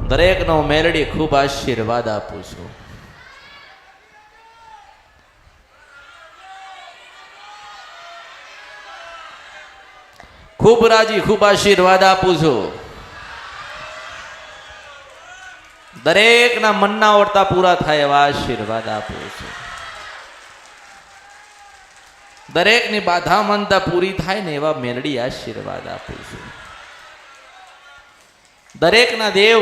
દરેકનો મેલડી ખૂબ આશીર્વાદ આપું છું. ખૂબ રાજી, ખૂબ આશીર્વાદ આપું છું. દરેકના મનના ઓરતા પૂરા થાય એવા આશીર્વાદ આપું છું. દરેકની બાધા માનતા પૂરી થાય ને એવા મેલડી આશીર્વાદ આપું છું. દરેકના દેવ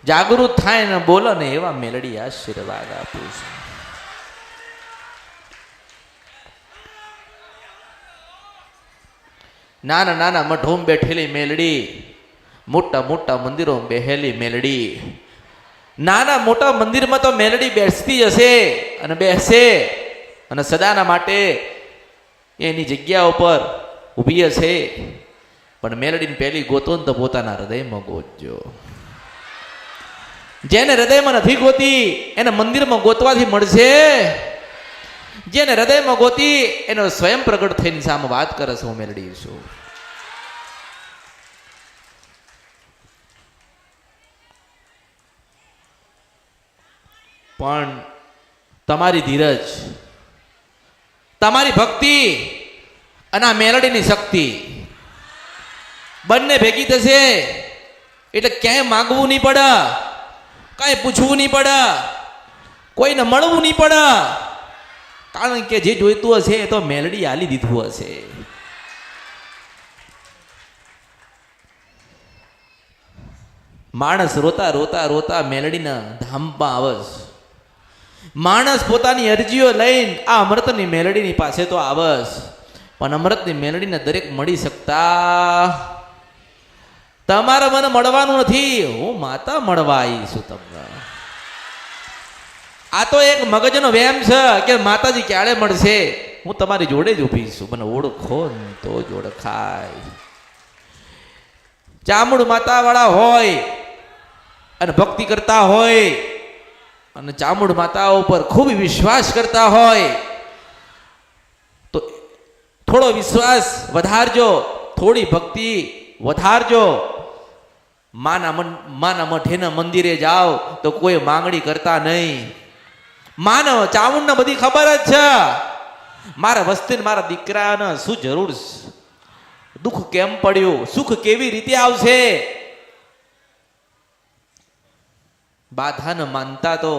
જાગૃત થાય ને બોલો ને એવા મેલડી આશીર્વાદ આપું છું. નાના નાના મઠોમાં બેઠેલી મેલડી, મોટા મોટા મંદિરોમાં બેહેલી મેલડી. નાના મોટા મંદિરમાં તો મેલડી બેસતી હશે અને બેસે અને સદાના માટે એની જગ્યા ઉપર ઊભી હશે. પણ મેલડીને પહેલી ગોતો ને તો પોતાના હૃદયમાં ગોતજો. જેને હૃદયમાં નથી ગોતી એને મંદિરમાં ગોતવાથી મળશે. જેને હૃદયમાં ગોતી એનો સ્વયં પ્રગટ થઈને સામે વાત કરે છે, હું મેલડી છું. પણ તમારી ધીરજ, તમારી ભક્તિ અને આ મેલડીની શક્તિ બંને ભેગી થશે એટલે ક્યાંય માગવું નહીં પડે, કાંઈ પૂછવું નહીં પડે, કોઈને મળવું નહીં પડે. કારણ કે જે જોઈતું હશે એ તો મેલડી આલી દીધું હશે. માણસ રોતા રોતા રોતા મેલડીના ધામમાં આવે. માણસ પોતાની અરજીઓ લઈને આ અમૃતની મેલડીની પાસે તો આવે, પણ અમૃતની મેલડીને દરેક મળી શકતા. તમારે મને મળવાનું નથી, હું માતા મળવા આવી છું તમને. આ તો એક મગજનો વ્યાયામ છે કે માતાજી ક્યારે મળશે, હું તમારી જોડે જ ઊભી છું, મને ઓળખો ને તો જ ઓળખાય. ચામુંડ માતા વાળા હોય અને ભક્તિ કરતા હોય અને ચામુંડ માતા ઉપર ખૂબ વિશ્વાસ કરતા હોય તો થોડો વિશ્વાસ વધારજો, થોડી ભક્તિ વધારજો. માના મઠેના મંદિરે જાઓ તો કોઈ માંગણી કરતા નહીં. માનવ ચામુંડને બધી ખબર જ છે. મારા વસ્તીને મારા દીકરાને શું જરૂર, દુઃખ કેમ પડ્યું, સુખ કેવી રીતે આવશે. બાધાને માનતા તો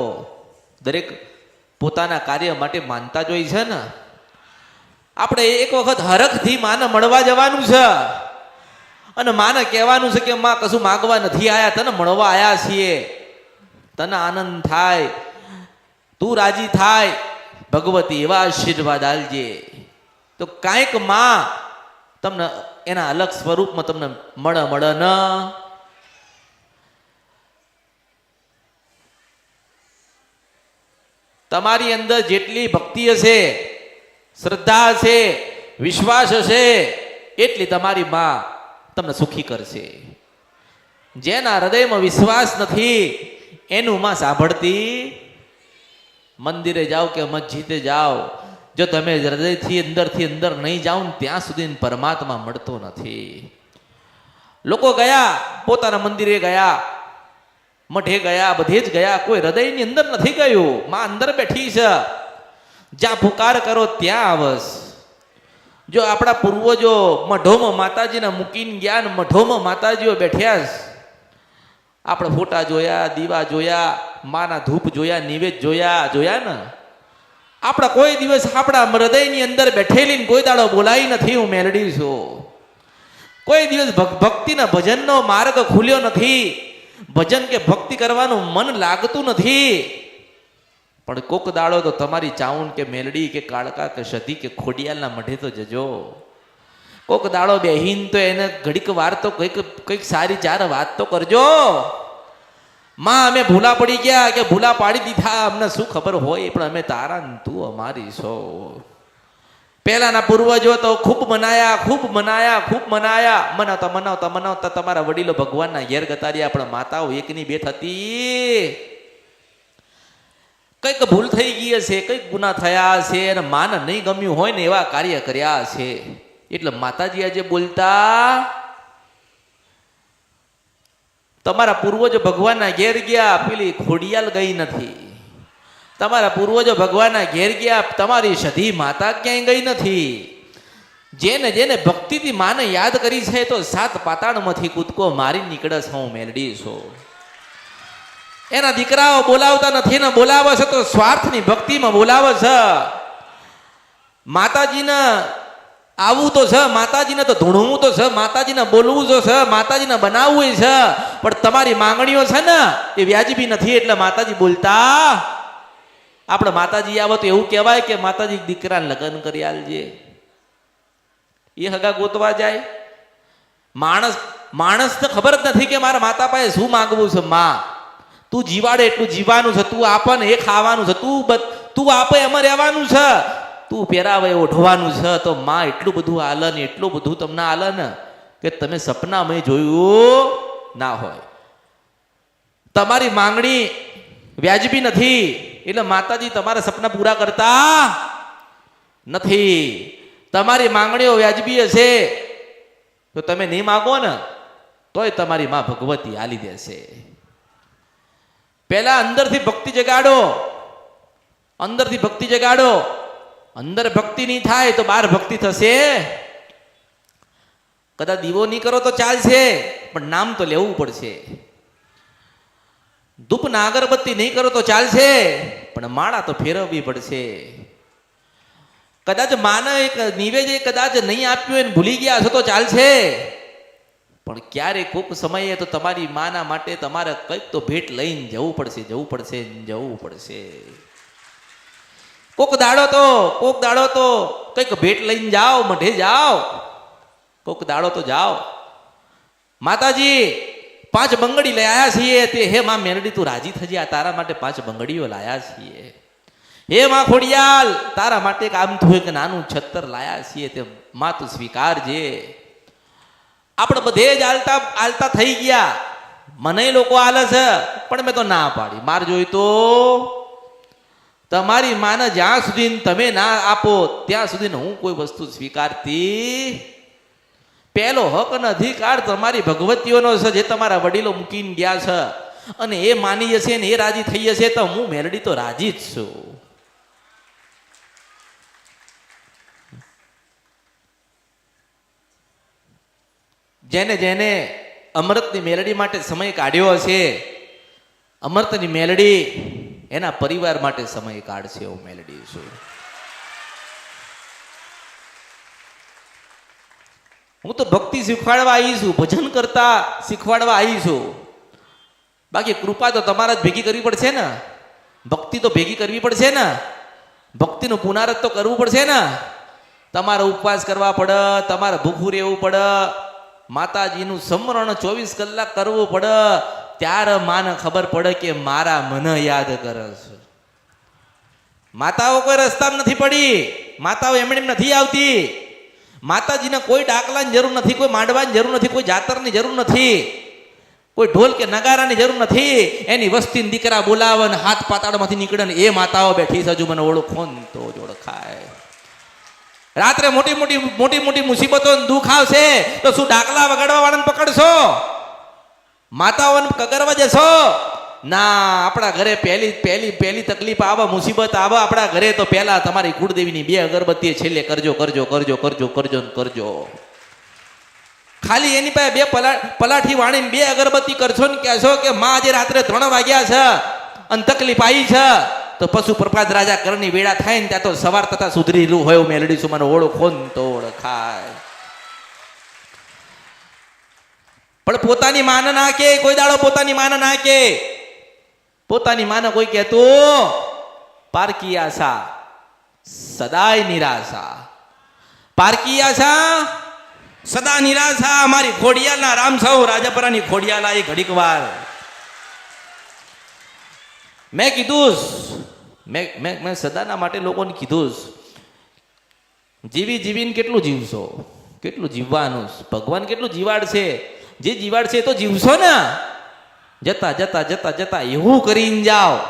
દરેક પોતાના કાર્ય માટે માનતા જ હોય છે ને. આપણે એક વખત હરખથી માને મળવા જવાનું છે અને માને કહેવાનું છે કે માં કશું માગવા નથી આયા, તને મળવા આયા છીએ. તને આનંદ થાય, તું રાજી થાય, ભગવતી એવા આશીર્વાદ આલજે. તો કાંઈક માં તમને એના અલગ સ્વરૂપમાં તમને મળે ન. તમારી અંદર જેટલી ભક્તિ હશે, શ્રદ્ધા હશે, વિશ્વાસ હશે, એટલી તમારી માં તમને સુખી કરશે. જેના હૃદયમાં વિશ્વાસ નથી એનું માં સાંભળતી. મંદિરે જાઓ કે મસ્જિદે જાઓ, જો તમે હૃદયથી અંદર નહીં જાઓ ને ત્યાં સુધી પરમાત્મા મળતો નથી. લોકો ગયા, પોતાના મંદિરે ગયા, મઠે ગયા, બધે જ ગયા, કોઈ હૃદયની અંદર નથી ગયું. માં અંદર બેઠી છે, જ્યાં પુકાર કરો ત્યાં આવસ. જો આપણા પૂર્વજો મઢોમાં માતાજીને મૂકીને ગયા ને મઢોમાં માતાજીઓ બેઠ્યા. આપણે ફોટા જોયા, દીવા જોયા, માના ધૂપ જોયા, નિવેદ જોયા ને. આપણા કોઈ દિવસ આપણા હૃદયની અંદર બેઠેલી કોઈ દાડો બોલાઈ નથી, હું મેલડી છું. કોઈ દિવસ ભક્તિના ભજનનો માર્ગ ખુલ્યો નથી. ભજન કે ભક્તિ કરવાનું મન લાગતું નથી. પણ કોક દાડો તો તમારી ચાઉન કે મેલડી કે કાળકા કે સધી કે ખોડિયાલના મઢે તો જજો. કોક દાડો બેહીન તો એને ઘડીક વાર તો કંઈક સારી ચાર વાત તો કરજો. માં અમે ભૂલા પડી ગયા કે ભૂલા પાડી દીધા, અમને શું ખબર હોય, પણ અમે તારા ને તું અમારી છો. પહેલાના પૂર્વજો તો ખૂબ મનાયા તમારા વડીલો ભગવાનના ઘેર ગતાર્યા. પણ માતાઓ એકની બે થતી. કંઈક ભૂલ થઈ ગઈ હશે, કંઈક ગુના થયા હશે અને માને નહીં ગમ્યું હોય ને એવા કાર્ય કર્યા હશે. એટલે માતાજી આજે બોલતા તમારા પૂર્વજો ભગવાનના ઘેર ગયા, પેલી ખોડિયાલ ગઈ નથી. તમારા પૂર્વજો ભગવાનના ઘેર ગયા, તમારી સધી માતા ક્યાંય ગઈ નથી. જેને જેને ભક્તિથી માને યાદ કરી છે તો સાત પાતાળમાંથી કૂદકો મારી નીકળે છે હું મેલડી છું. એના દીકરાઓ બોલાવતા નથી ને બોલાવે છે તો સ્વાર્થની ભક્તિમાં બોલાવે છે. માતાજીને આવવું તો છે, માતાજીને તો ધૂણવું તો છે, માતાજીને બોલવું તો છે, માતાજીને બનાવવું છે, પણ તમારી માંગણીઓ છે ને એ વ્યાજબી નથી એટલે માતાજી બોલતા. આપણે માતાજી આવો તો એવું કહેવાય કે માતાજી દીકરાને લગ્ન કરી આલજે. એ હગા ગોતવા જાય. માણસને ખબર જ નથી કે મારા માતા પાસે શું માંગવું છે. માં તું જીવાડે એટલું જીવવાનું છે, તું આપે ને એ ખાવાનું છે, તું આપે એમાં રહેવાનું છે, તું પહેરાવે ઓઢવાનું છે. તો માં એટલું બધું આલે ને એટલું બધું તમને આલે ને કે તમે સપનામાં જોયું ના હોય. તમારી માંગણી વ્યાજબી નથી એટલે માતાજી તમારા સપના પૂરા કરતા નથી. તમારી માંગણીઓ વ્યાજબી હશે તો તમે નહીં માગો ને તોય તમારી માં ભગવતી આલી દેશે. પહેલા અંદરથી ભક્તિ જગાડો, અંદરથી ભક્તિ જગાડો. અંદર ભક્તિ નહીં થાય તો બહાર ભક્તિ થશે. કદાચ દીવો નહીં કરો તો ચાલશે પણ નામ તો લેવું પડશે. ધૂપ ના અગરબત્તી નહીં કરો તો ચાલશે પણ માળા તો ફેરવવી પડશે. કદાચ માને એક નિવેદ્ય કદાચ નહીં આપ્યું એને ભૂલી ગયા છો તો ચાલશે પણ ક્યારે કોક સમયે તો તમારી માના માટે તમારે કંઈક તો ભેટ લઈને જવું પડશે, જવું પડશે, જવું પડશે. કોક દાડો તો કંઈક ભેટ લઈને જાઓ, મઢે જાઓ, કોક દાડો તો જાઓ. માતાજી 5 બંગડી લઈ આવ્યા છીએ તે હે માં મેરડી તું રાજી થજે, આ તારા માટે 5 બંગડીઓ લાયા છીએ. હે માં ખોડિયાલ તારા માટે એક આમ થયું કે નાનું છત્તર લાયા છીએ તે માં તું સ્વીકારજે. આપણે બધે જ આલતા થઈ ગયા. મને લોકો આલે છે પણ મેં તો ના પાડી. માર જોઈ તો તમારી માને જ્યાં સુધી તમે ના આપો ત્યાં સુધી હું કોઈ વસ્તુ સ્વીકારતી. પહેલો હક અને અધિકાર તમારી ભગવતીઓનો છે જે તમારા વડીલો મૂકીને ગયા છે અને એ માની જશે ને એ રાજી થઈ જશે તો હું મેરડી તો રાજી જ છું. જેને જેને અમૃતની મેલડી માટે સમય કાઢ્યો હશે અમૃતની મેલડી એના પરિવાર માટે સમય કાઢશે એવું મેલડી છું. હું તો ભક્તિ શીખવાડવા આવી છું, ભજન કરતા શીખવાડવા આવી છું. બાકી કૃપા તો તમારા જ ભેગી કરવી પડશે ને, ભક્તિ તો ભેગી કરવી પડશે ને, ભક્તિનું પુનરાવર્તન તો કરવું પડશે ને. તમારે ઉપવાસ કરવા પડે, તમારે ભૂખું રહેવું પડે, માતાજીનું સ્મરણ 24 કલાક કરવું પડે. ત્યારે માને ખબર પડે કે મારા મને યાદ કરે છે. માતાઓ કોઈ રસ્તામાં નથી પડી, માતાઓ એમણે નથી આવતી. માતાજીને કોઈ ડાકલાની જરૂર નથી, કોઈ માંડવાની જરૂર નથી, કોઈ જાતરની જરૂર નથી, કોઈ ઢોલ કે નગારાની જરૂર નથી. એની વસ્તી દીકરા બોલાવે ને હાથ પાતાળમાંથી નીકળે ને એ માતાઓ બેઠી છે. હજુ મને ઓળખો ને તો જ ઓળખાય. રાત્રે મોટી મોટી મુસીબતો દુઃખ આવશે તો શું ડાકલા વગાડવા વાળાને પકડશો? માતાઓને કગરવા જશો? ના. આપણા ઘરે પહેલી તકલીફ આવે, મુસીબત આવે આપણા ઘરે તો પહેલા તમારી કુળદેવીની 2 અગરબત્તી છેલ્લે કરજો કરજો કરજો કરજો કરજો કરજો. ખાલી એની પાસે 2 પલાઠી વાણીને 2 અગરબત્તી કરશો ને કહેશો કે માં આજે રાત્રે 3 વાગ્યા છે અને તકલીફ આવી છે તો પશુ પ્રભાત રાજા કરની વેળા થાય ને ત્યાં તો સવાર તથા સુધરેલું હોય મેલડી છું મને ઓળખો ને તો ઓળખાય. પણ પોતાની માને ના કે કોઈ દાડો પોતાની માને ના કે. પોતાની માને કોઈ કહેતું પારકી આશા સદાય નિરાશા, પારકી આશા સદા નિરાશા. મારી ખોડિયાલના રામ સૌ રાજપરાની ખોડિયાલ આવી ઘડીક વાર મેં કીધું, મેં સદાના માટે લોકોને કીધું જીવીને કેટલું જીવશો, કેટલું જીવવાનું. ભગવાન કેટલું જીવાડશે, જે જીવાડશે એ તો જીવશો ને. જતા જતા જતા જતા એવું કરીને જાઓ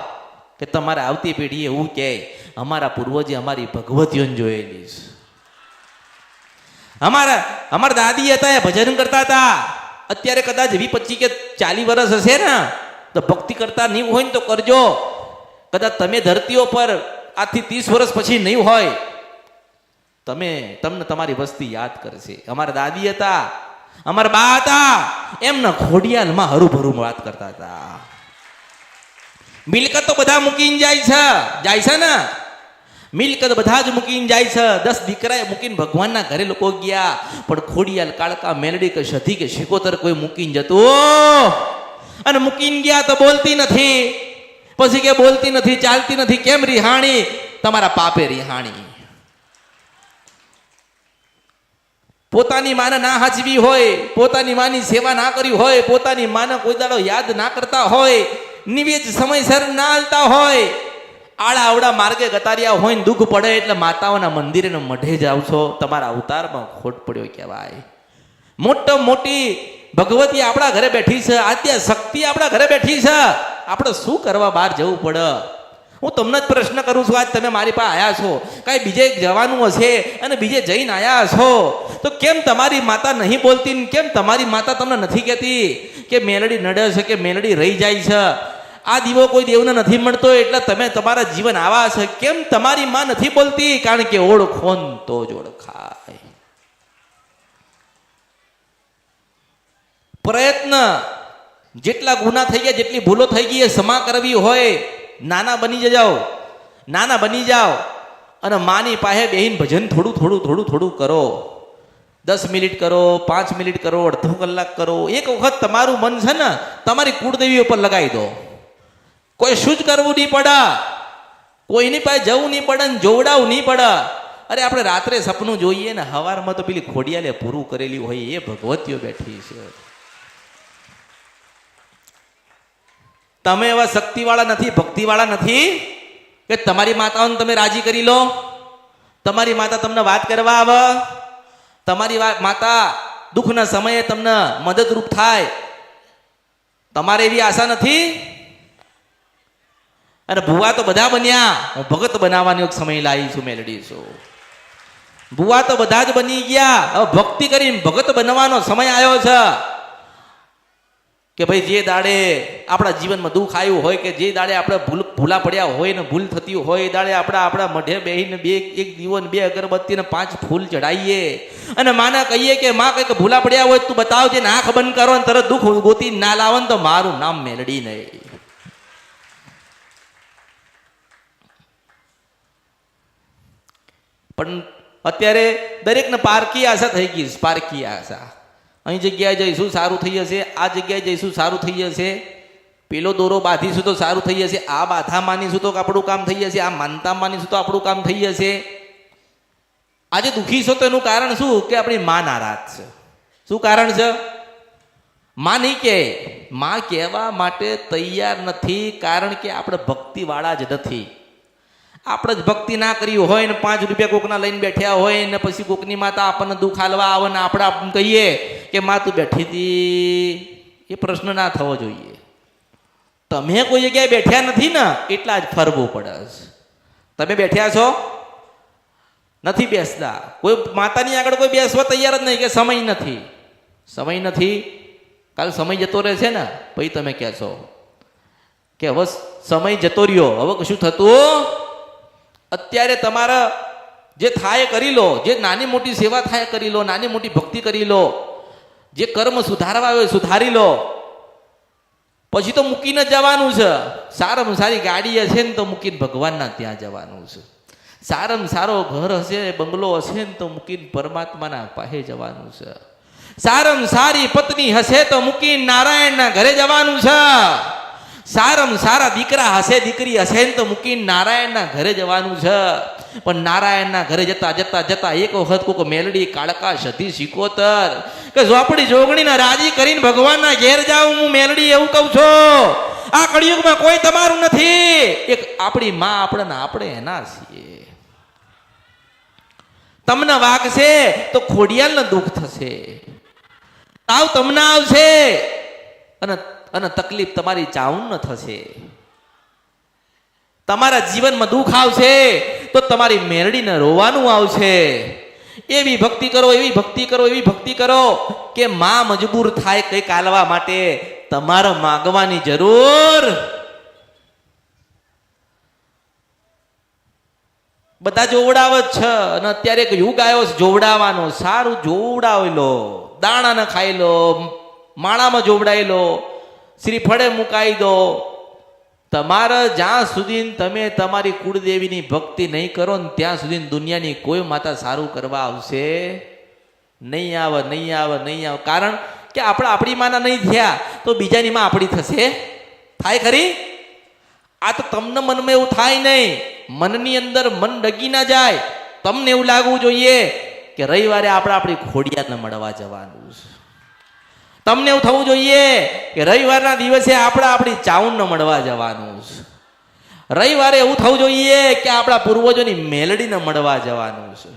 કે તમારે આવતી પેઢી એવું કહે અમારા પૂર્વજે અમારી ભગવતીઓને જોયેલી છે. અમારા દાદી હતા એ ભજન કરતા હતા, અત્યારે કદાચ 20, 25 કે 40 વર્ષ હશે ને તો ભક્તિ કરતા નહીં હોય ને તો કરજો. કદાચ તમે ધરતીઓ પર આજથી 30 વર્ષ પછી નહીં હોય, તમને તમારી વસ્તી યાદ કરશે. અમારા દાદી હતા, અમારા બા હતા, એમના ખોડિયાલમાં હરુભરું વાત કરતા હતા. મિલકત તો બધા મૂકીને જાય છે ને, મિલકત બધા જ મૂકીને જાય છે. 10 દીકરાએ મૂકીને ભગવાનના ઘરે લોકો ગયા, પણ ખોડિયાલ, કાળકા, મેલડી કે સધી કે શિકોતર કોઈ મૂકીને જતું, અને મૂકીને ગયા તો બોલતી નથી, પછી કે બોલતી નથી, ચાલતી નથી. કેમ રિહાણી? તમારા પાપે રિહાણી. પોતાની માને ના હાચવી હોય, પોતાની માની સેવા ના કરી હોય, પોતાની માને કોઈ દાડો યાદ ના કરતા હોય, નિવેદ સમયસર ના આલતા હોય, આડા આવડા માર્ગે ગતાર્યા હોય ને દુઃખ પડે એટલે માતાઓના મંદિરે ને મઢે જાવ છો, તમારા અવતારમાં ખોટ પડ્યો કહેવાય. મોટી ભગવતી આપણા ઘરે બેઠી છે, આદ્ય શક્તિ આપણા ઘરે બેઠી છે. આપણે શું કરવા બહાર જવું પડે? હું તમને જ પ્રશ્ન કરું છું. આજ તમે મારી પાસે આવ્યા છો, કાંઈ બીજે જવાનું હશે અને બીજે જઈને આવ્યા છો, તો કેમ તમારી માતા નહીં બોલતી? કેમ તમારી માતા તમને નથી કહેતી કે મેલડી નડે છે, કે મેલડી રહી જાય છે? આ દીવો કોઈ દેવને નથી મળતો એટલે તમે તમારા જીવન આવા છે. કેમ તમારી માં નથી બોલતી? કારણ કે ઓળખો તો જ ઓળખાય. પ્રયત્ન જેટલા ગુના થઈ ગયા, જેટલી ભૂલો થઈ ગઈ એ ક્ષમા કરવી હોય, નાના બની જાઓ અને માની પાસે બેહીને ભજન થોડું કરો. 10 મિનિટ કરો, 5 મિનિટ કરો, અડધો કલાક કરો. એક વખત તમારું મન છે ને તમારી કુળદેવી ઉપર લગાવી દો. કોઈ શું જ કરવું નહીં પડે, કોઈની પાસે જવું નહીં પડે ને જોવડાવું નહીં પડે. અરે આપણે રાત્રે સપનું જોઈએ ને હવારમાં તો પેલી ખોડિયાલે પૂરું કરેલી હોય એ ભગવતીઓ બેઠી છે. તમે એવા શક્તિવાળા નથી, ભક્તિવાળા નથી કે તમારી માતાઓને તમે રાજી કરી લો. તમારી માતા તમને વાત કરવા આવે, તમારી માતા દુઃખના સમયે તમને મદદરૂપ થાય. તમારે એવી આશા નથી? અને ભુવા તો બધા બન્યા, હું ભગત બનાવવાનો એક સમય લાવી છું, મેલડી છું. ભુવા તો બધા જ બની ગયા, હવે ભક્તિ કરીને ભગત બનવાનો સમય આવ્યો છે. કે ભાઈ જે દાડે આપણા જીવનમાં દુઃખ આવ્યું હોય, કે જે દાડે આપણે ભૂલા પડ્યા હોય ને ભૂલ થતી હોય, એ દાડે આપણા મઢે બેહીને એક દીવો ને 2 અગરબત્તી ને 5 ફૂલ ચડાવીએ અને માને કહીએ કે માં કંઈક ભૂલા પડ્યા હોય તું બતાવજે ને આંખ બંધ કરો ને તરત દુઃખ ગોતી ના લાવો ને તો મારું નામ મેલડી નહીં. પણ અત્યારે દરેકને પારકી આશા થઈ ગઈ. પારકી આશા, અહીં જગ્યાએ જઈશું સારું થઈ જશે, આ જગ્યાએ જઈશું સારું થઈ જશે, પેલો દોરો બાંધીશું તો સારું થઈ જશે, આ બાધા માનીશું તો આપણું કામ થઈ જશે, આ માનતા માનીશું તો આપણું કામ થઈ જશે. આજે દુઃખી છો તો એનું કારણ શું? કે આપણી માં નારાજ છે. શું કારણ છે? માં નહીં કે, માં કહેવા માટે તૈયાર નથી, કારણ કે આપણે ભક્તિવાળા જ નથી. આપણે જ ભક્તિ ના કરી હોય ને 5 રૂપિયા કોકના લઈને બેઠ્યા હોય ને પછી કોકની માતા આપણને દુઃખ હાલવા આવે ને આપણે કહીએ કે માં તું બેઠી હતી, એ પ્રશ્ન ના થવો જોઈએ. તમે કોઈ જગ્યાએ બેઠ્યા નથી ને એટલા જ ફરવું પડે. તમે બેઠ્યા છો? નથી બેસતા. કોઈ માતાની આગળ કોઈ બેસવા તૈયાર જ નહીં કે સમય નથી. કાલ સમય જતો રહે છે ને પછી તમે કહેશો કે હવે સમય જતો રહ્યો, હવે કશું થતું. અત્યારે તમારા જે થાય કરી લો, જે નાની મોટી સેવા થાય કરી લો, નાની મોટી ભક્તિ કરી લો, જે કર્મ સુધારવા હોય સુધારી લો, પછી તો મૂકીને જવાનું છે. સારામાં સારી ગાડી હશે ને તો મૂકીને ભગવાનના ત્યાં જવાનું છે. સારામાં સારો ઘર હશે, બંગલો હશે ને તો મૂકીને પરમાત્માના પાસે જવાનું છે. સારામાં સારી પત્ની હશે તો મૂકીને નારાયણના ઘરે જવાનું છે. સારામાં સારા દીકરા હશે, દીકરી હશે ને તો મૂકીને નારાયણના ઘરે જવાનું છે. પણ નારાયણના ઘરે જતા એક વખત કોક મેલડી, કાળકા, સધી, શિકોતર કે ઝોપડી જોગણીને રાજી કરીને ભગવાનના ઘેર જાઉં હું મેલડી એવું કહું છું. આ કળિયુગમાં કોઈ તમારું નથી. એક આપણી માં આપણે એના છીએ. તમને વાગશે તો ખોડિયાલને દુઃખ થશે, તાવ તમને આવશે અને તકલીફ તમારી ચાઉન ન થશે. તમારા જીવનમાં દુઃખ આવશે તો તમારી મેરડીને રોવાનું આવશે. એવી ભક્તિ કરો, એવી ભક્તિ કરો, એવી ભક્તિ કરો કે માં મજબૂર થાય કંઈક આલવા માટે. તમારે માગવાની જરૂર. બધા જોવડાવ જ છે અને અત્યારે એક યુગ આવ્યો છે જોવડાવવાનો. સારું જોવડાવી લો, દાણા ને ખાઈ લો, માળામાં જોવડાવી લો, શ્રીફળે મુકાઈ દો. તમારે જ્યાં સુધી તમે તમારી કુળદેવીની ભક્તિ નહીં કરો ને ત્યાં સુધી દુનિયાની કોઈ માતા સારું કરવા આવશે નહીં. આવે નહીં આવે નહીં આવે. કારણ કે આપણે આપણી માના નહીં થયા તો બીજાની માં આપણી થશે? થાય ખરી? આ તો તમને મનમાં એવું થાય નહીં. મનની અંદર મન ડગી ના જાય. તમને એવું લાગવું જોઈએ કે રવિવારે આપણે આપણી ખોડિયાને મળવા જવાનું છે. તમને એવું થવું જોઈએ કે રવિવારના દિવસે આપણે આપણી ચાઉનને મળવા જવાનું છે. રવિવારે એવું થવું જોઈએ કે આપણા પૂર્વજોની મેલડીને મળવા જવાનું છે.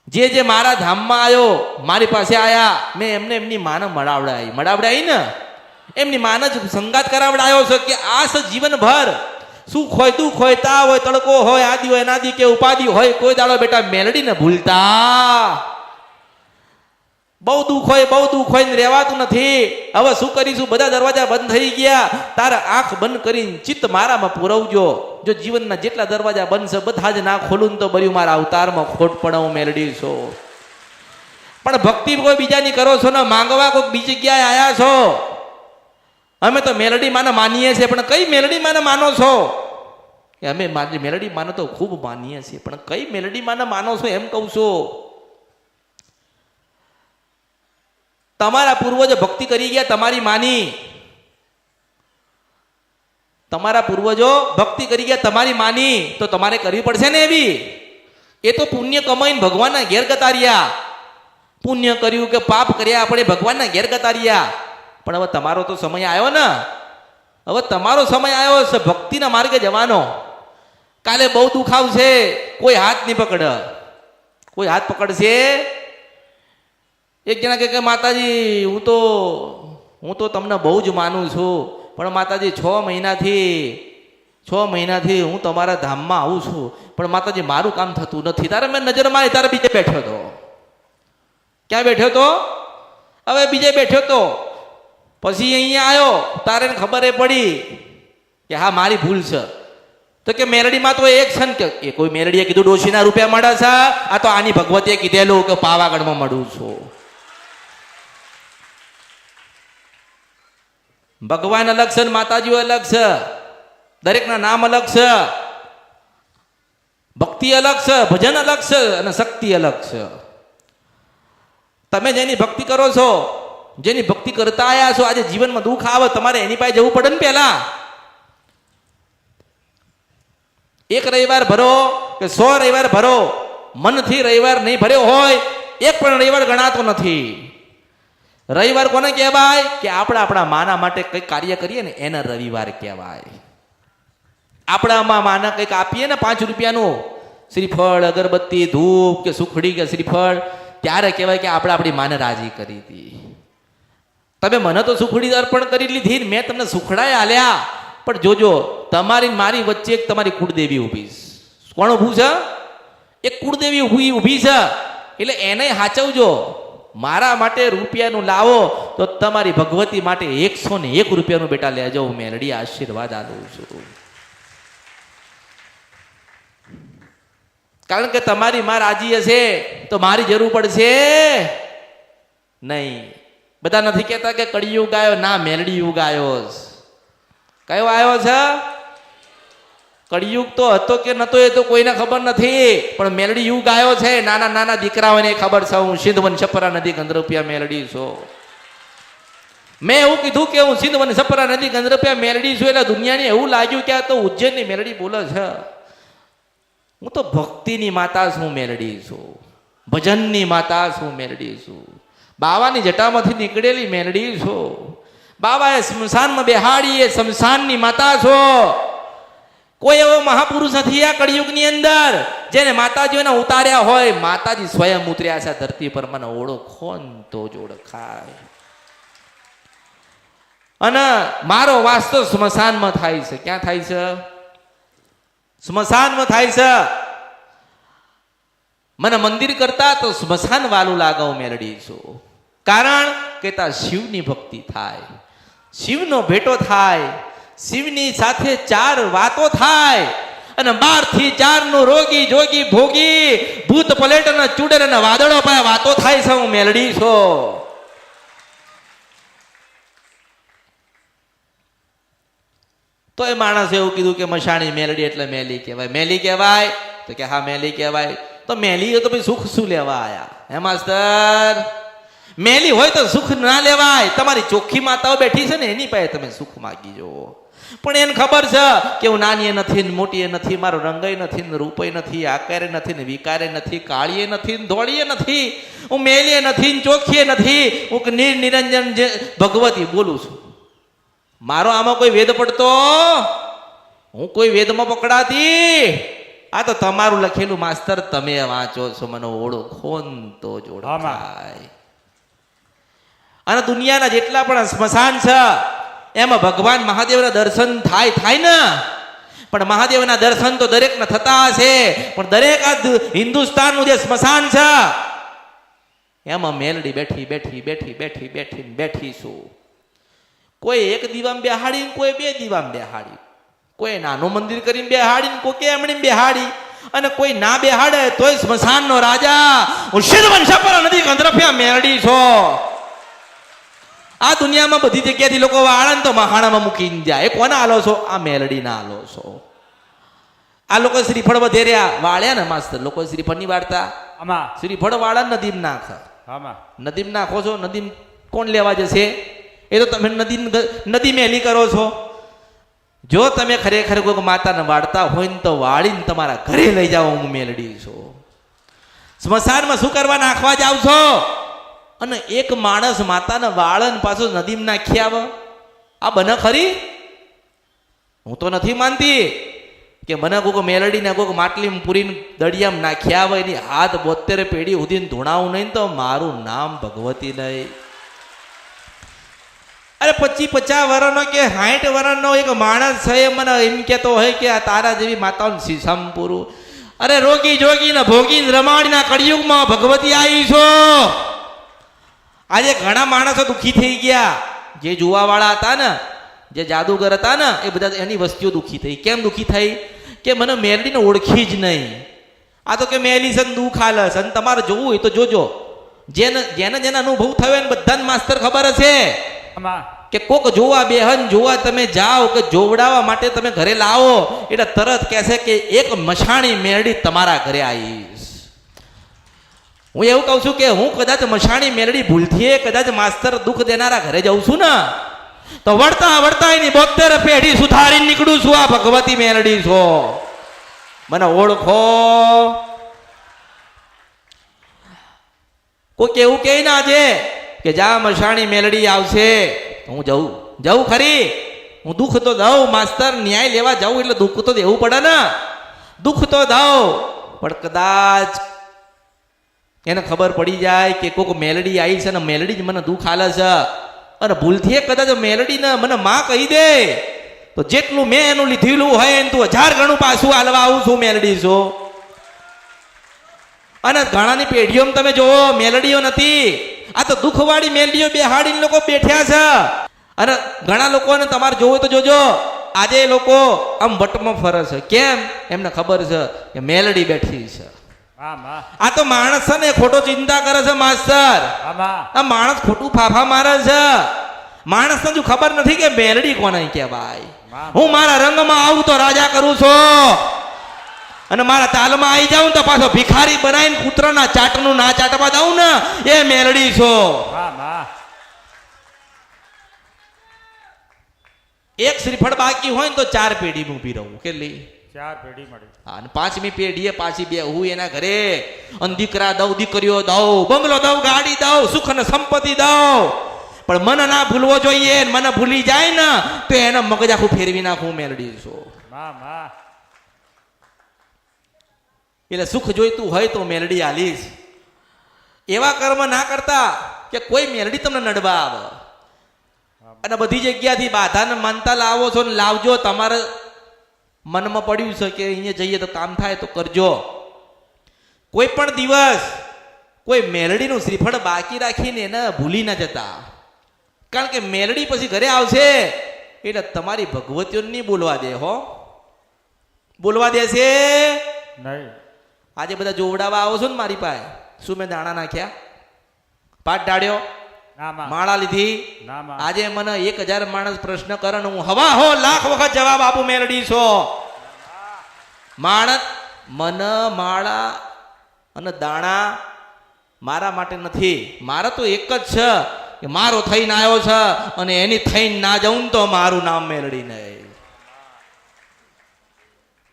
જે મારા ધામમાં આવ્યો, મારી પાસે આયા, મેં એમને એમની માને મળાવડાવી ને એમની માને જ સંગાત કરાવડાયો છે કે આ છે જીવનભર. સુખ હોય, દુઃખ હોય, તાવ હોય, તડકો હોય, આદિ હોય, અનાદિ કે ઉપાધિ હોય, કોઈ દાડો બેટા મેલડીને ભૂલતા. બહુ દુઃખ હોય ને રહેવાતું નથી. હવે શું કરીશું? બધા દરવાજા બંધ થઈ ગયા. તારા આંખ બંધ કરીને ચિત્ત મારામાં પુરવજો. જો જીવનના જેટલા દરવાજા બંધ છે બધા જ ના ખોલું તો બર્યું મારા અવતારમાં ખોટ પણ હું મેળવી છો. પણ ભક્તિ કોઈ બીજાની કરો છો ને માંગવા કોઈ બીજી જગ્યાએ આયા છો. અમે તો મેલડી માને માનીએ છીએ, પણ કઈ મેલડી માને માનો છો? અમે મેલડી માને તો ખૂબ માનીએ છીએ, પણ કઈ મેલડી માને માનો છો એમ કહું છું. તમારા પૂર્વજો ભક્તિ કરી ગયા તમારી માની. તમારા પૂર્વજો ભક્તિ કરી ગયા તમારી માની તો તમારે કરવી પડશે ને એવી. એ તો પુણ્ય કમાઈને ભગવાનના ઘેર ગતાર્યા. પુણ્ય કર્યું કે પાપ કર્યા આપણે ભગવાનના ઘેર ગતાર્યા. પણ હવે તમારો તો સમય આવ્યો ને. હવે તમારો સમય આવ્યો છે ભક્તિના માર્ગે જવાનો. કાલે બહુ દુઃખ આવશે, કોઈ હાથ નહીં પકડ. કોઈ હાથ પકડશે? એક જણા કે માતાજી હું તો તમને બહુ જ માનું છું, પણ માતાજી 6 મહિનાથી હું તમારા ધામમાં આવું છું, પણ માતાજી મારું કામ થતું નથી. તારે મેં નજર મારી, તારે બીજે બેઠો હતો. ક્યાં બેઠો હતો? હવે બીજે બેઠો હતો. પછી અહીંયા આવ્યો, તારે ખબર પડી કે હા મારી ભૂલ છે. તો કે મેરડીમાં તો એક છે ને કે એ કોઈ મેરડીએ કીધું ડોશીના રૂપિયા મળે છે, આ તો આની ભગવતીએ કીધેલું કે પાવાગઢમાં મળું છું. ભગવાન અલગ છે, માતાજીઓ અલગ છે, દરેકના નામ અલગ છે, ભક્તિ અલગ છે, ભજન અલગ છે અને શક્તિ અલગ છે. તમે જેની ભક્તિ કરો છો, જેની ભક્તિ કરતા આયા છો, આજે જીવનમાં દુઃખ આવે તમારે એની પાસે જવું પડે ને. પહેલા એક રવિવાર ભરો કે 100 રવિવાર ભરો, મનથી રવિવાર નહીં ભર્યો હોય એક પણ રવિવાર ગણાતો નથી. રવિવાર કોને કહેવાય? કે આપણે આપણા માના માટે કંઈક કાર્ય કરીએ ને એને રવિવાર કહેવાય. આપણામાં માના કંઈક આપીએ ને 5 રૂપિયાનું શ્રીફળ, અગરબત્તી, ધૂપ કે સુખડી કે શ્રીફળ, ત્યારે કહેવાય કે આપણે આપણી માને રાજી કરી હતી. તમે મને તો સુખડી અર્પણ કરી લીધી, મેં તમને સુખડાય આલ્યા, પણ જોજો તમારી મારી વચ્ચે એક તમારી કુળદેવી ઊભી છે. કોણ ઊભું છે? એક કુળદેવી ઊભી છે. એટલે એને સાચવજો. મારા માટે રૂપિયાનું લાવો તો તમારી ભગવતી માટે 101 રૂપિયાનું બેટા લેજો. હું મેલડી આશીર્વાદ આલું છું. કારણ કે તમારી માં રાજી હશે તો મારી જરૂર પડશે નહીં. બધા નથી કહેતા કે કળિયુગ આવ્યો, ના મેલડી યુગ આવ્યો. કયો આવ્યો છે? કળિયુગ તો હતો કે નતો એ તો કોઈને ખબર નથી, પણ મેલડી યુગ આવ્યો છે. નાના નાના દીકરાઓને ખબર છે હું સિંધવન છપરા નદી ગંધરૂપિયા મેલડી છું. મેં એવું કીધું કે હું સિંધવન છપરા નદી ગંધરૂપિયા મેલડી છું, એટલે દુનિયાને એવું લાગ્યું કે આ તો ઉજ્જૈનની મેલડી બોલે છે. હું તો ભક્તિની માતા છું, મેલડી છું. ભજનની માતા છું, મેલડી છું. બાવાની જટામાંથી નીકળેલી મેલડી છું. બાબાએ સ્મશાનમાં બેહાડી એ સ્મશાનની માતા છો. કોઈ એવો મહાપુરુષ નથી આ કળિયુગની અંદર જેને માતાજીઓને ઉતાર્યા હોય. માતાજી સ્વયં ઉતર્યા છે ધરતી પર. મને ઓળખો ને તો જ ઓળખાય. અને મારો વાસ તો સ્મશાનમાં થાય છે. ક્યાં થાય છે? સ્મશાનમાં થાય છે. મને મંદિર કરતા તો સ્મશાન વાલું લાગવ મેલડી છું. કારણ કે તા શિવની ભક્તિ થાય, શિવનો ભેટો થાય, શિવની સાથે 4 વાતો થાય અને 12 થી 4 નું રોગી જોગી ભોગી ભૂત પલેટ અને ચુડેર અને વાદળો પાસે વાતો થાય છે. હું મેલડી છું. તો એ માણસે એવું કીધું કે મશાણી મેલડી એટલે મેલી કહેવાય. મેલી કહેવાય તો કે હા મેલી કહેવાય. તો મેલી તો ભાઈ સુખ શું લેવા આયા હે માસ્તર? મેલી હોય તો સુખ ના લેવાય. તમારી ચોખ્ખી માતાઓ બેઠી છે ને એની પાસે તમે સુખ માગી જુઓ. પણ એને ખબર છે કે હું નાની નથી ને મોટી નથી, મારો રંગય નથી ને રૂપય નથી, આકારે નથી ને વિકારે નથી, કાળીએ નથી ને ધોળીએ નથી, હું મેલીએ નથી ને ચોખ્ખીએ નથી, હું નિરંજન જે ભગવતી બોલું છું. મારો આમાં કોઈ વેદ પડતો? હું કોઈ વેદમાં પકડાતી? આ તો તમારું લખેલું માસ્તર તમે વાંચો છો, મને ઓળખો તો જ ઓળખાય. અને દુનિયાના જેટલા પણ સ્મશાન છે એમાં ભગવાન મહાદેવના દર્શન થાય ને, પણ મહાદેવના દર્શન તો દરેકને થતા હશે, પણ દરેક આ હિન્દુસ્તાનનું જે સ્મશાન છે એમાં મેલડી બેઠી બેઠી બેઠી બેઠી બેઠી બેઠી છું. કોઈ 1 દીવામાં બેહાડી, કોઈ 2 દીવામાં બેહાડી, કોઈ નાનું મંદિર કરીને બેહાડી, કોઈ એમણી બેહાડી, અને કોઈ ના બેહાડે તોય સ્મશાનનો રાજા હું શિરવંશ પર નદી કંદરફિયા મેલડી છો. આ દુનિયામાં બધી જગ્યાથી લોકો વાળા ને તો મહાણામાં મૂકીને જાય. એ કોના આલો છો? આ મેલડી ના આલો છો. આ લોકો શ્રીફળ વધેર્યા વાળ્યા ને માસ્તર, લોકો શ્રીફળ ની વાળતા, શ્રીફળ વાળા નદીમ નાખ, નદીમ નાખો છો. નદીમ કોણ લેવા જશે? એ તો તમે નદી મેલી કરો છો. જો તમે ખરેખર કોઈ માતાને વાળતા હોય ને તો વાળીને તમારા ઘરે લઈ જાઓ. હું મેલડી છું. સ્મશાનમાં શું કરવા નાખવા જાવ છો? અને એક માણસ માતાને વાળન પાછો નદીમાં નાખી આવે, આ બને ખરી? હું તો નથી માનતી કે મને કોઈક મેલડીને કોઈક માટલીમાં પૂરીને દળિયામાં નાખી આવે, એની હાથ 72 પેઢી સુધીને ધૂણાવું નહીં તો મારું નામ ભગવતી નહીં. અરે 25-50 વર્ષનો કે 60 વર્ષનો એક માણસ છે, મને એમ કહેતો હોય કે આ તારા જેવી માતાઓને સીસામ પૂરું. અરે રોગી જોગી ને ભોગી રમાડીના કળિયુગમાં ભગવતી આવી છો. આજે ઘણા માણસો દુઃખી થઈ ગયા. જે જોવાવાળા હતા ને, જે જાદુગર હતા ને, એ બધા એની વસ્તીઓ દુઃખી થઈ. કેમ દુઃખી થઈ? કે મને મેલડીને ઓળખી જ નહીં. આ તો કે મેલી છે દુઃખ હાલે છે. અને તમારે જોવું હોય તો જોજો. જેને અનુભવ થયો એને બધાને માસ્તર ખબર હશે કે કોક જોવા બેહન જોવા તમે જાઓ કે જોવડાવવા માટે તમે ઘરે લાવો એટલે તરત કહેશે કે એક મશાણી મેલડી તમારા ઘરે આવીશ. હું એવું કહું છું કે હું કદાચ મશાણી મેલડી ભૂલથી કદાચ માસ્તર દુઃખ દેનારા ઘરે જાઉં છું ને તો વળતા વળતા એની 72 પેઢી સુધારીને નીકળું છું. આ ભગવતી મેલડી છો, મને ઓળખો. કોઈ કેવું કે ના છે કે જા મશાણી મેલડી આવશે, હું જવું ખરી. હું દુઃખ તો દઉં માસ્તર, ન્યાય લેવા જાઉં એટલે દુઃખ તો દેવું પડે ને. દુઃખ તો દઉં, પણ કદાચ એને ખબર પડી જાય કે કોઈક મેલડી આવી છે ને મેલડી જ મને દુઃખ હાલે છે, અને ભૂલથી કદાચ મેલડીને મને માં કહી દે તો જેટલું મેં એનું લીધેલું હોય એને તું 1000 ગણું પાછું હાલવા આવું છું. મેલડી છો. અને ઘણાની પેઢીઓમાં તમે જોવો મેલડીઓ નથી. આ તો દુઃખવાળી મેલડીઓ બેહાડીને લોકો બેઠ્યા છે. અને ઘણા લોકોને તમારે જોવો તો જોજો, આજે લોકો આમ વટમાં ફરે છે. કેમ? એમને ખબર છે કે મેલડી બેઠી છે. આ તો માણસ છે ને ખોટો ચિંતા કરે છે માસ્તર. આ માણસ ખોટું ફાફા મારે છે. માણસને જો ખબર નથી કે મેલડી કોને કહેવાય. હું મારા રંગમાં આવું તો રાજા કરું છું, અને મારા તાલમાં આવી જાઉં તો પાછો ભિખારી બનાવીને કૂતરાના ચાટનું ના ચાટવા દઉં ને એ મેલડી છો. એક શ્રીફળ બાકી હોય ને તો 4 પેઢી ઊભી રહું. કેટલી? 4 પેઢી મળી. અને 5મી પેઢીએ પાછી બે હું એના ઘરે, અને દીકરા દઉં, દીકરીઓ દઉં, બંગલો દઉં, ગાડી દઉં, સુખ અને સંપત્તિ દઉં, પણ મને ના ભૂલવો જોઈએ. મને ભૂલી જાય ને તો એના મગજ આખું ફેરવી નાખું. મેલડી છો. એટલે સુખ જોઈતું હોય તો મેલડી આલીશ. એવા કર્મ ના કરતા કે કોઈ મેલડી તમને નડવા આવે. અને બધી જગ્યાથી બાધાને માનતા લાવો છો ને લાવજો. તમારે મનમાં પડ્યું છે કે અહીંયા જઈએ તો કામ થાય તો કરજો. કોઈ પણ દિવસ કોઈ મેલડીનું શ્રીફળ બાકી રાખીને એને ભૂલી ના જતા. કારણ કે મેલડી પછી ઘરે આવશે એટલે તમારી ભગવતીઓ નહીં બોલવા દે હો. બોલવા દેશે નહીં. આજે બધા જોવડાવા આવો છો ને મારી પાસે, શું મેં દાણા નાખ્યા, પાટ ડાળ્યો, ના માં. માળા લીધી. ના માં. આજે મને 1000 માણસ પ્રશ્ન કરે ને હું હવા હો લાખ વખત જવાબ આપું મેલડી છો. માણસ મન માળા અને દાણા મારા માટે નથી. મારા તો એક જ છે કે મારો થઈને આવ્યો છે અને એની થઈને ના જાઉં તો મારું નામ મેલડી નહીં.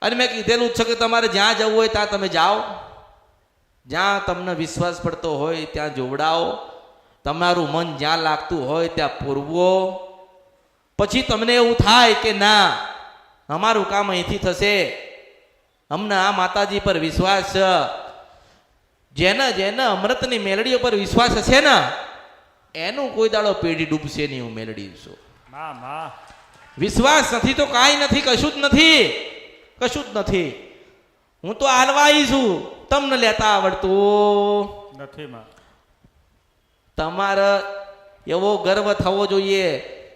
અને મેં કીધેલું છે કે તમારે જ્યાં જવું હોય ત્યાં તમે જાઓ, જ્યાં તમને વિશ્વાસ પડતો હોય ત્યાં જોવડાવો, તમારું મન જ્યાં લાગતું હોય ત્યાં પૂરવો. પછી તમને એવું થાય કે ના અમારું કામ અહીંથી થશે, અમને આ માતાજી પર વિશ્વાસ છે. જેને અમૃતની મેલડીઓ પર વિશ્વાસ હશે ને એનું કોઈ દાડો પેઢી ડૂબશે નહીં. હું મેલડી છું. માં માં. વિશ્વાસ નથી તો કાંઈ નથી, કશું જ નથી, કશું જ નથી. હું તો હાલવાઈ છું, તમને લેતા આવડતું નથી માં. તમારે એવો ગર્વ થવો જોઈએ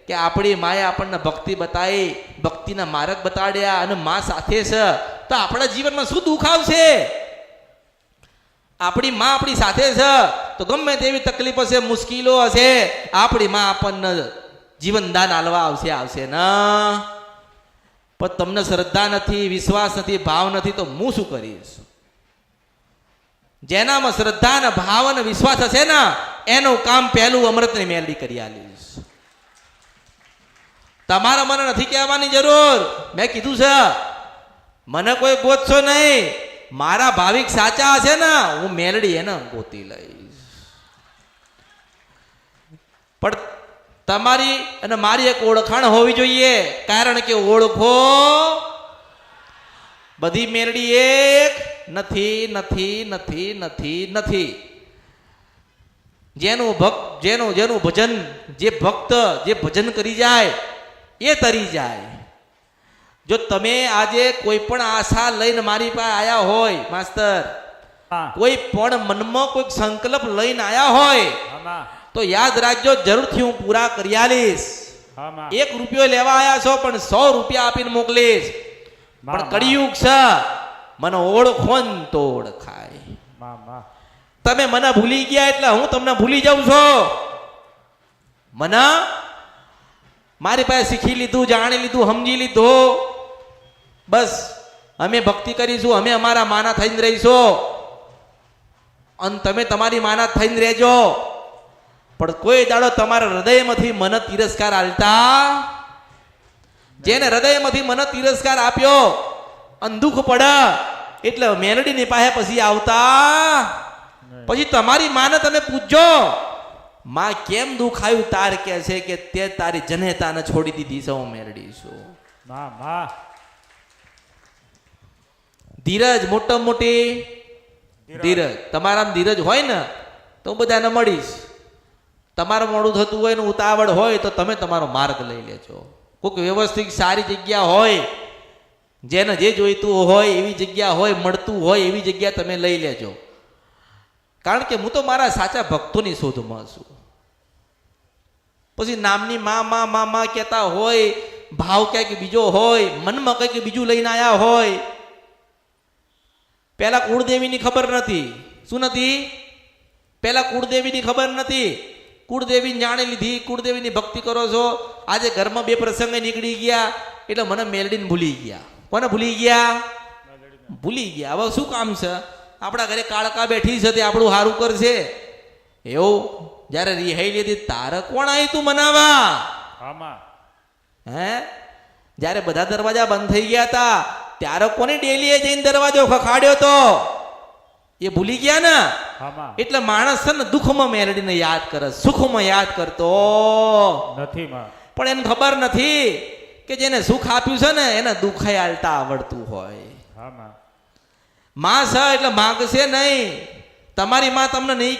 કે આપણી માએ આપણને ભક્તિ બતાવી, ભક્તિના માર્ગ બતાડ્યા અને મા સાથે છે તો આપણા જીવનમાં શું દુઃખ આવશે? આપણી માં આપણી સાથે છે તો ગમે તેવી તકલીફ હશે, મુશ્કેલો હશે, આપણી માં આપણને જીવનદાન આલવા આવશે ને. પણ તમને શ્રદ્ધા નથી, વિશ્વાસ નથી, ભાવ નથી તો હું શું કરીશ? જેનામાં શ્રદ્ધા ને ભાવ અને વિશ્વાસ હશે ને એનું કામ પહેલું અમૃતની મેલડી કરી આલીશ. તમારે મને નથી કહેવાની જરૂર. મેં કીધું છે મને કોઈ ગોતશો નહીં. મારા ભાવિક સાચા હશે ને હું મેલડી એને ગોતી લઈશ. પણ તમારી અને મારી એક ઓળખાણ હોવી જોઈએ. કારણ કે ઓળખો બધી મેલડી એક નથી નથી નથી નથી નથી. જેનું ભજન જે ભક્ત જે ભજન કરી જાય એ તરી જાય. જો તમે આજે કોઈ પણ આશા લઈને મારી પાસે આયા હોય માસ્તર, કોઈ પણ મનમાં કોઈ સંકલ્પ લઈને આયા હોય તો યાદ રાખજો જરૂરથી હું પૂરા કરી આલીશ. 1 રૂપિયો લેવા આયા છો પણ 100 રૂપિયા આપીને મોકલીશ. પણ કળિયુગ છે, મને ઓળખો ને તો ઓળખાય. તમે મને ભૂલી ગયા એટલે હું તમને ભૂલી જાઉં છું. મને મારી પાસે શીખી લીધું, જાણી લીધું, સમજી લીધું. બસ અમે ભક્તિ કરીશું, અમે અમારા માના થઈને રહીશું અને તમે તમારી માના થઈને રહેજો. પણ કોઈ દાડો તમારા હૃદયમાંથી મને તિરસ્કાર આલતા. જેને હૃદયમાંથી મને તિરસ્કાર આપ્યો અને દુઃખ પડે એટલે મેલડીની પાસે પછી આવતા. પછી તમારી માને તમે પૂછજો માં કેમ દુઃખ આવ્યું? તાર કે છે કે તે તારી જનેતાને છોડી દીધી છે, હું મેલડી છું. ધીરજ મોટા મોટી ધીરજ. તમારામાં ધીરજ હોય ને તો બધાને મળીશ. તમારે મોડું થતું હોય ને ઉતાવળ હોય તો તમે તમારો માર્ગ લઈ લેજો. કોઈક વ્યવસ્થિત સારી જગ્યા હોય, જેને જે જોઈતું હોય એવી જગ્યા હોય, મળતું હોય એવી જગ્યા તમે લઈ લેજો. કારણ કે હું તો મારા સાચા ભક્તોની શોધમાં છું. પછી નામની માં કહેતા હોય, ભાવ ક્યાંક બીજો હોય, મનમાં કંઈક બીજું લઈને આવ્યા હોય. પેલા કુળદેવીની ખબર નથી. શું નથી? પેલા કુળદેવીની ખબર નથી. કુળદેવી જાણી લીધી, કુળદેવીની ભક્તિ કરો છો. આજે ઘરમાં 2 પ્રસંગે નીકળી ગયા એટલે મને મેલડીને ભૂલી ગયા. કોને ભૂલી ગયા? ભૂલી ગયા. હવે શું કામ છે? આપણા ઘરે કાળકા બેઠી છે તે આપણું સારું કરશે એવું જ્યારે રિહાઈ લીધી તારે કોણ આવી તું મનાવા? હે, જ્યારે બધા દરવાજા બંધ થઈ ગયા હતા ત્યારે કોને ડેલીએ જઈને દરવાજો ખખાડ્યો તો? એ ભૂલી ગયા ને. એટલે માણસ છે ને દુઃખમાં મેલડીને યાદ કરે, સુખમાં યાદ કરતો નથી. પણ એને ખબર નથી કે જેને સુખ આપ્યું છે ને એને દુઃખ આલતા આવડતું હોય. માં છે એટલે માગશે નહીં. તમારી માં તમને નહીં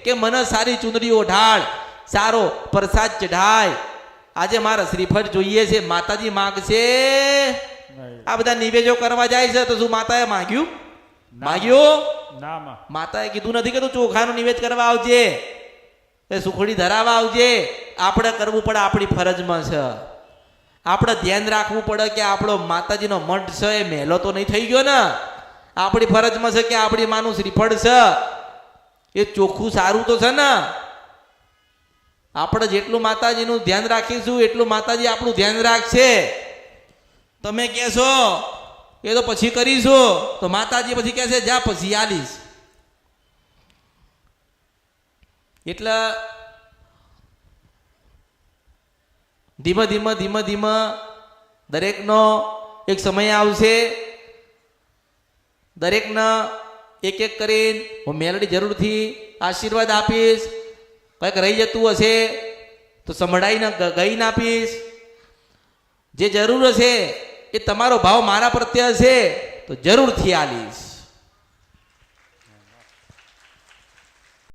કે મને સારી ચુંદડી ઓઢાડ, સારો પ્રસાદ ચઢાય, આજે મારે શ્રીફળ જોઈએ છે. માતાજી માગશે? આ બધા નિવેદો કરવા જાય છે તો શું માતાએ માગ્યું? ના માં માતાએ કીધું નથી કે તું ચોખાનો નિવેદ કરવા આવજે, એ સુખડી ધરાવવા આવજે. આપણે કરવું પડે, આપણી ફરજમાં છે. આપણે ધ્યાન રાખવું પડે કે આપણો માતાજીનો મઠ છે એ મહેલો તો નહીં થઈ ગયો ને. આપણી ફરજમાં છે કે આપણી માનું શ્રીફળ છે એ ચોખ્ખું સારું તો છે ને. આપણે જેટલું માતાજીનું ધ્યાન રાખીશું એટલું માતાજી આપણું ધ્યાન રાખશે. તમે કહેશો એ તો પછી કરીશું, તો માતાજી પછી કહેશે જા પછી આલીશ. એટલે ધીમે ધીમે ધીમે ધીમે દરેકનો એક સમય આવશે. દરેકને એક એક કરીને હું મેલડી જરૂરથી આશીર્વાદ આપીશ. કંઈક રહી જતું હશે તો સંભળાઈને ગઈને આપીશ. જે જરૂર હશે એ તમારો ભાવ મારા પ્રત્યે હશે તો જરૂરથી આલીશ.